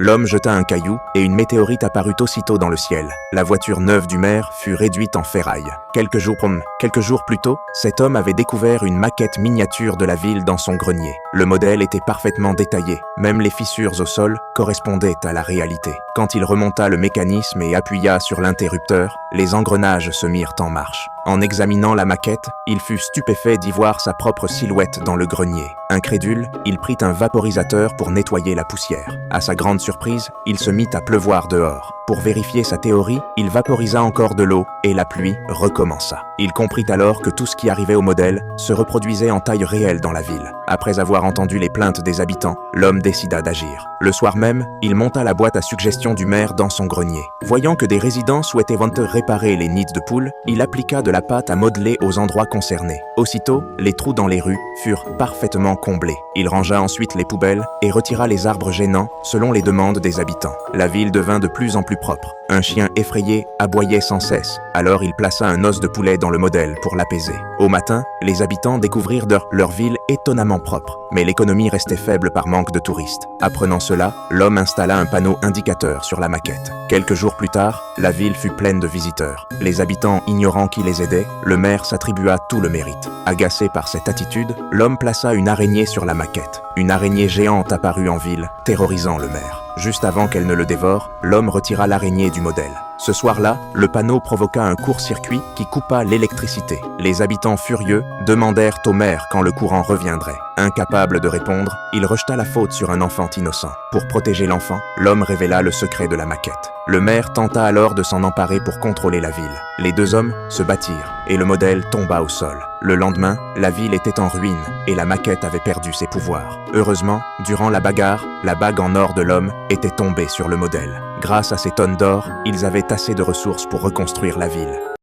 L'homme jeta un caillou et une météorite apparut aussitôt dans le ciel. La voiture neuve du maire fut réduite en ferraille. Quelques jours plus tôt, cet homme avait découvert une maquette miniature de la ville dans son grenier. Le modèle était parfaitement détaillé, même les fissures au sol correspondaient à la réalité. Quand il remonta le mécanisme et appuya sur l'interrupteur, les engrenages se mirent en marche. En examinant la maquette, il fut stupéfait d'y voir sa propre silhouette dans le grenier. Incrédule, il prit un vaporisateur pour nettoyer la poussière. À sa grande surprise, il se mit à pleuvoir dehors. Pour vérifier sa théorie, il vaporisa encore de l'eau et la pluie recommença. Il comprit alors que tout ce qui arrivait au modèle se reproduisait en taille réelle dans la ville. Après avoir entendu les plaintes des habitants, l'homme décida d'agir. Le soir même, il monta la boîte à suggestions du maire dans son grenier. Voyant que des résidents souhaitaient réparer les nids de poules, il appliqua de la pâte à modeler aux endroits concernés. Aussitôt, les trous dans les rues furent parfaitement comblés. Il rangea ensuite les poubelles et retira les arbres gênants selon les demandes des habitants. La ville devint de plus en plus propre. Un chien effrayé aboyait sans cesse. Alors il plaça un os de poulet dans le modèle pour l'apaiser. Au matin, les habitants découvrirent leur ville étonnamment propre. Mais l'économie restait faible par manque de touristes. Apprenant cela, l'homme installa un panneau indicateur sur la maquette. Quelques jours plus tard, la ville fut pleine de visiteurs. Les habitants ignorant qui les aidait, le maire s'attribua tout le mérite. Agacé par cette attitude, l'homme plaça une araignée sur la maquette. Une araignée géante apparut en ville, terrorisant le maire. Juste avant qu'elle ne le dévore, l'homme retira l'araignée du modèle. Ce soir-là, le panneau provoqua un court-circuit qui coupa l'électricité. Les habitants furieux demandèrent au maire quand le courant reviendrait. Incapable de répondre, il rejeta la faute sur un enfant innocent. Pour protéger l'enfant, l'homme révéla le secret de la maquette. Le maire tenta alors de s'en emparer pour contrôler la ville. Les deux hommes se battirent et le modèle tomba au sol. Le lendemain, la ville était en ruine et la maquette avait perdu ses pouvoirs. Heureusement, durant la bagarre, la bague en or de l'homme était tombée sur le modèle. Grâce à ces tonnes d'or, ils avaient assez de ressources pour reconstruire la ville.